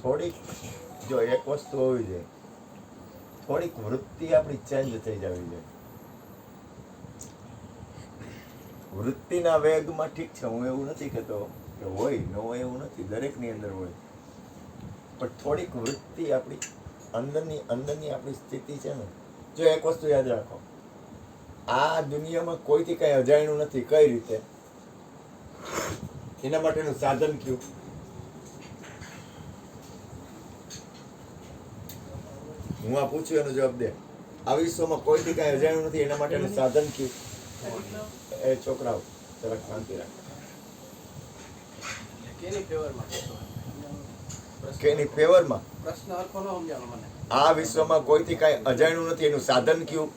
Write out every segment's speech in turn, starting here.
થોડીક જો એક વસ્તુ હોવી જોઈએ, થોડીક વૃત્તિ આપણી ચેન્જ થઈ જવી જોઈએ. વૃત્તિના વેગમાં ઠીક છે, હું એવું નથી કહેતો કે હોય ન હોય એવું નથી, દરેકની અંદર હોય, પણ થોડીક વૃત્તિ આપણી અંદરની આપણી સ્થિતિ છે ને. જો એક વસ્તુ યાદ રાખો, આ દુનિયામાં કોઈથી કઈ અજાણ્યું નથી. કઈ રીતે? એના માટેનું સાધન કયું? હું આ પૂછ્યું એનો જવાબ દે. આ વિશ્વમાં કોઈથી કઈ અજાણ્યું નથી, એના માટેનું સાધન કયું? એ છોકરાઓ જરાક શાંતિ રાખ. કેની ફેવરમાં? આ વિશ્વમાં કોઈથી કઈ અજાણ્યું નથી, એનું સાધન કયું?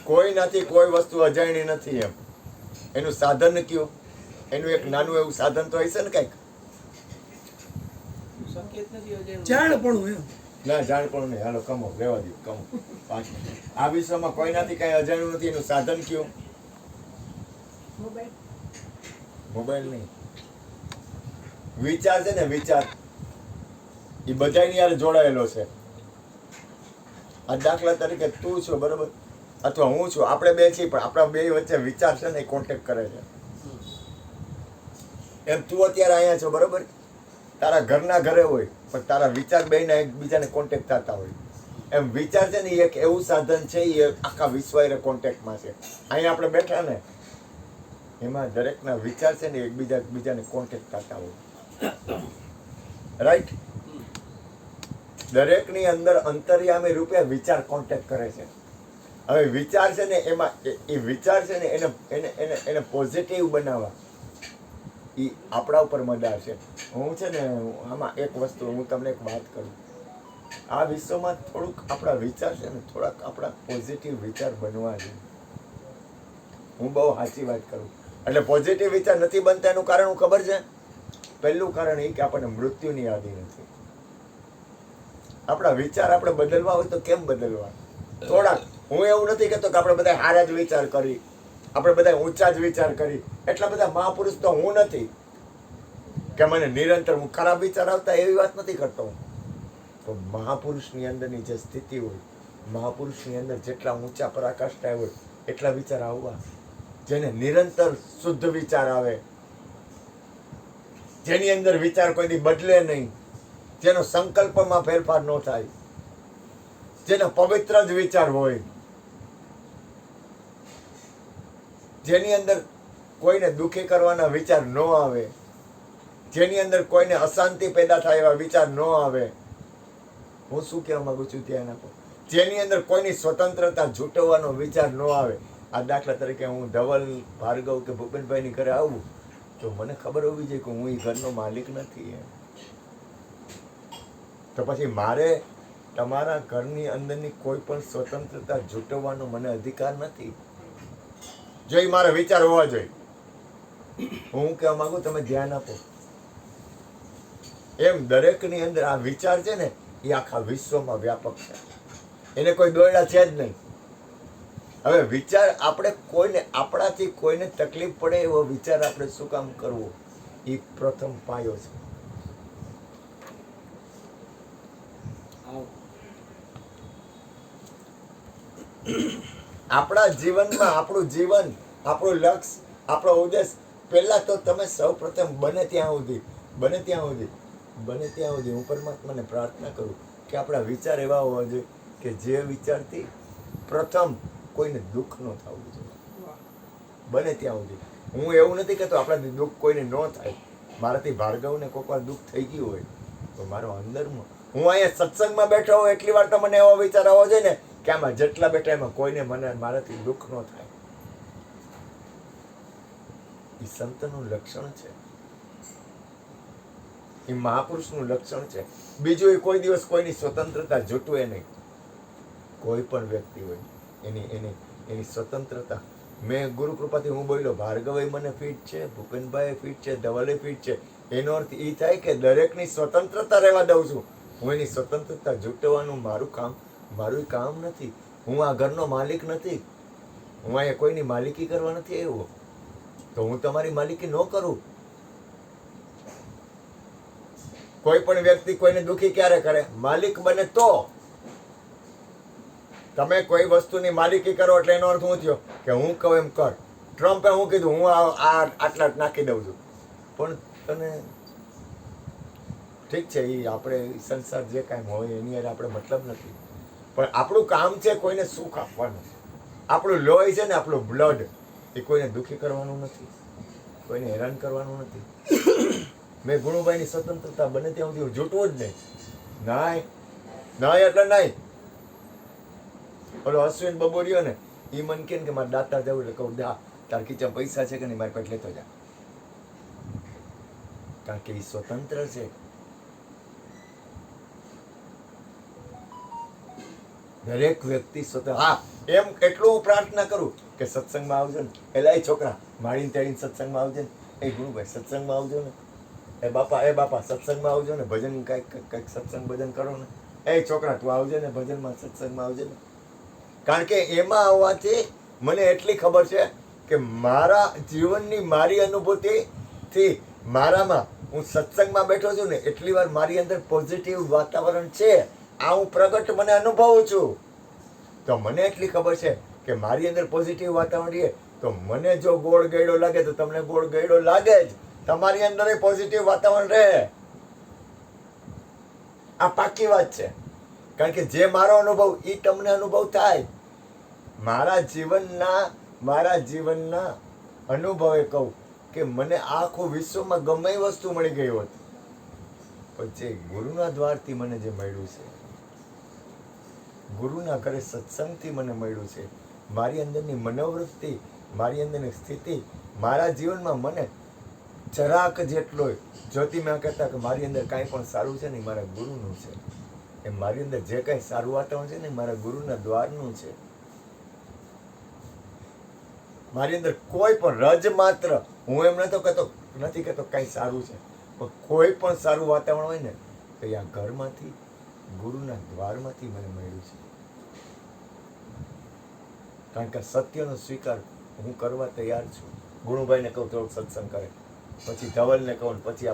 કોઈ નથી, કોઈ વસ્તુ અજાણી નથી એમ. એનું સાધન કયું? એનું એક નાનું એવું સાધન તો હશે ને કઈક. જાણપણું એમ. ના, જાણપણું નહીં. હાલો કમો, રહેવા દો, કમો. 5 મિનિટ. આ વિશ્વમાં કોઈનાથી કઈ અજાણ્યું નથી, એનું સાધન કયું? મોબાઈલ નહીં. વિચાર છે ને, વિચાર એ બધાની યાર જોડાયેલો છે. આ દાખલા તરીકે તું છો, બરોબર, અથવા હું છું, આપણે બે છીએ, પણ આપણા બે વચ્ચે વિચાર છે ને, એ કોન્ટેક્ટ કરે છે. એમ તું અત્યારે અહીંયા છો, બરોબર, તારા ઘરના ઘરે હોય, પણ તારા વિચાર બેના એકબીજાને કોન્ટેક્ટ થતા હોય. એમ વિચાર છે ને, એ એક એવું સાધન છે, એ આખા વિશ્વ કોન્ટેક્ટમાં છે. અહીંયા આપણે બેઠા ને, એમાં દરેકના વિચાર છે ને, એકબીજાને કોન્ટેક્ટ થતા હોય. રાઈટ? દરેકની અંદર અંતર્યામી રૂપે વિચાર કોન્ટેક્ટ કરે છે. હવે વિચાર છે ને, એમાં એ વિચાર છે ને, એને પોઝિટિવ બનાવવા એ આપણા ઉપર મદાર છે. હું છે ને, આમાં એક વસ્તુ હું તમને એક વાત કરું. આ વિશ્વમાં થોડુંક આપણા વિચાર છે ને, થોડાક આપણા પોઝિટિવ વિચાર બનવા જોઈએ. હું બહુ સાચી વાત કરું. એટલે પોઝિટિવ વિચાર નથી બનતા એનું કારણ હું ખબર છે? પહેલું કારણ એ કે આપણને મૃત્યુની યાદી નથી. આપણા વિચાર આપણે બદલવા હોય તો કેમ બદલવા? થોડાક. હું એવું નથી કહેતો કે આપણે બધા સારા જ વિચાર કરી, આપણે બધા ઊંચા જ વિચાર કરી. એટલા બધા મહાપુરુષ તો હું નથી કે મને નિરંતર હું ખરાબ વિચાર આવતા, એવી વાત નથી કરતો હું. તો મહાપુરુષની અંદરની જે સ્થિતિ હોય, મહાપુરુષની અંદર જેટલા ઊંચા પરાકાષ્ઠા હોય, એટલા વિચાર આવવા. જેને નિરંતર શુદ્ધ વિચાર આવે, જેની અંદર વિચાર કોઈ દી બદલે નહીં, જેનો સંકલ્પમાં ફેરફાર ન થાય, જેનો પવિત્ર જ વિચાર હોય, જેની અંદર કોઈને દુઃખી કરવાના વિચાર ન આવે, જેની અંદર કોઈને અશાંતિ પેદા થાય એવા વિચાર ન આવે. હું શું કહેવા માંગુ છું ત્યાં આપો. જેની અંદર કોઈની સ્વતંત્રતા ઝૂંટવવાનો વિચાર ન આવે. આ દાખલા તરીકે હું ધવલ, ભાર્ગવ કે ભૂપેનભાઈની ઘરે આવું તો મને ખબર હોવી જોઈએ કે હું એ ઘરનો માલિક નથી એમ. તો પછી મારે તમારા ઘરની અંદરની કોઈ પણ સ્વતંત્રતા ઝૂંટવવાનો મને અધિકાર નથી. જો એ મારા વિચાર હોવા જોઈએ. હું કહેવા માંગુ, તમે ધ્યાન આપો. એમ દરેકની અંદર આ વિચાર છે ને, એ આખા વિશ્વમાં વ્યાપક છે. એને કોઈ દોયડા છે જ નહીં. હવે વિચાર આપણે કોઈને, આપણાથી કોઈને તકલીફ પડે એવો વિચાર આપણે શું કામ કરવો? એ પ્રથમ પાયો છે. આપણા જીવનમાં આપણું જીવન, આપણું લક્ષ્ય, આપણો ઉદ્દેશ, પહેલા તો તમે સૌ પ્રથમ બને ત્યાં સુધી હું પરમાત્માને પ્રાર્થના કરું કે આપણા વિચાર એવા હોવા જોઈએ કે જે વિચારથી પ્રથમ કોઈને દુઃખ ન થવું જોઈએ. બને ત્યાં સુધી. હું એવું નથી કહેતો આપણાથી દુઃખ કોઈને ન થાય. મારાથી ભાર્ગવને કોઈક વાર દુઃખ થઈ ગયું હોય તો મારો અંદરમાં, હું અહીંયા સત્સંગમાં બેઠો હોઉં એટલી વાર તો મને એવો વિચાર આવવો જોઈએ ને કે આમાં જેટલા બેઠા એમાં કોઈને મારાથી દુઃખ ન થાય. એ સંતનું લક્ષણ છે, એ મહાપુરુષનું લક્ષણ છે. બીજું, એ કોઈ દિવસ કોઈની સ્વતંત્રતા ઝૂંટવે નહીં. કોઈ પણ વ્યક્તિ હોય એની સ્વતંત્રતા. મેં ગુરુ કૃપાથી હું બોલ્યો, ભાર્ગવે મને ફિટ છે, ભૂપેનભાઈ ફિટ છે, ધવલે ફિટ છે. એનો અર્થ એ થાય કે દરેકની સ્વતંત્રતા રહેવા દઉં છું. હું એની સ્વતંત્રતા ઝૂંટવાનું મારું કામ નથી. હું આ ઘરનો માલિક નથી. હું અહીંયા કોઈની માલિકી કરવા નથી આવ્યો. તો હું તમારી માલિકી ન કરું. કોઈ પણ વ્યક્તિ કોઈને દુઃખી ક્યારે કરે? માલિક બને તો. તમે કોઈ વસ્તુની માલિકી કરો એટલે એનો અર્થ શું થયો? કે હું કહું એમ કર. ટ્રમ્પે હું કીધું? હું આટલા જ નાખી દઉં છું. પણ તને ઠીક છે, એ આપણે સંસાર જે કાંઈ હોય એની હારે આપણે મતલબ નથી. પણ આપણું કામ છે કોઈને સુખ આપવાનું. આપણું લોહી છે ને, આપણું બ્લડ, એ કોઈને દુઃખી કરવાનું નથી, કોઈને હેરાન કરવાનું નથી. મેં ગુણુભાઈની સ્વતંત્રતા બને ત્યાં સુધી જૂટવું જ નહીં. નાય નાય એટલે નહીં. ઓલો અશ્વિન બબોરિયો ને, એ મને કે મારે દાતા જવું, એટલે કહું દા, તાર ખીચા પૈસા છે કે નહીં, મારી પાસે લેતો જા. કારણ કે એ સ્વતંત્ર છે. દરેક વ્યક્તિ સ્વતંત્ર. હા, એમ એટલું હું પ્રાર્થના કરું કે સત્સંગમાં આવજો ને. એલા એ છોકરા માળીને તેડીને સત્સંગમાં આવજો ને. એ ગુરુભાઈ સત્સંગમાં આવજો ને. એ બાપા સત્સંગમાં આવજો ને. ભજન કંઈક સત્સંગ ભજન કરો ને. એ છોકરા તું આવજે ને, ભજનમાં સત્સંગમાં આવજે ને. કારણ કે એમાં આવવાથી મને એટલી ખબર છે કે મારા જીવનની મારી અનુભૂતિથી મારામાં, હું સત્સંગમાં બેઠો છું ને એટલી વાર મારી અંદર પોઝિટિવ વાતાવરણ છે. આ હું પ્રગટ મને અનુભવું છું. તો મને એટલી ખબર છે કે મારી અંદર પોઝિટિવ વાતાવરણ રહે તો મને જો ગોળ ગયડો લાગે તો તમને ગોળ ગયડો લાગે જ. તમારી અંદર પોઝિટિવ વાતાવરણ રહે. આ પાકી વાત છે. કારણ કે જે મારો અનુભવ એ તમને અનુભવ થાય. મારા જીવનના અનુભવે કહું કે મને આખું વિશ્વમાં ગમે એ વસ્તુ મળી ગઈ હોત, પણ જે ગુરુના દ્વારથી મને જે મળ્યું છે, ગુરુના ઘરે સત્સંગથી મને મળ્યું છે, મારી અંદરની મનોવૃત્તિ, મારી અંદરની સ્થિતિ, મારા જીવનમાં મને જરાક જેટલો જ્યોતિમાં કહેતા કે મારી અંદર કાંઈ પણ સારું છે ને મારા ગુરુનું છે. એ મારી અંદર જે કાંઈ સારું વાતાવરણ છે ને મારા ગુરુના દ્વારનું છે. મારી અંદર કોઈ પણ રજ માત્ર, હું એમ નથી કહેતો કાંઈ સારું છે, પણ કોઈ પણ સારું વાતાવરણ હોય ને તો એ આ ઘરમાંથી, ગુરુના દ્વારમાંથી મને મળ્યું છે. કારણ કે સત્યનો સ્વીકાર હું કરવા તૈયાર છું. ગુણુભાઈને કહું થોડોક સત્સંગ કરે, પછી ધવલને કહું, પછી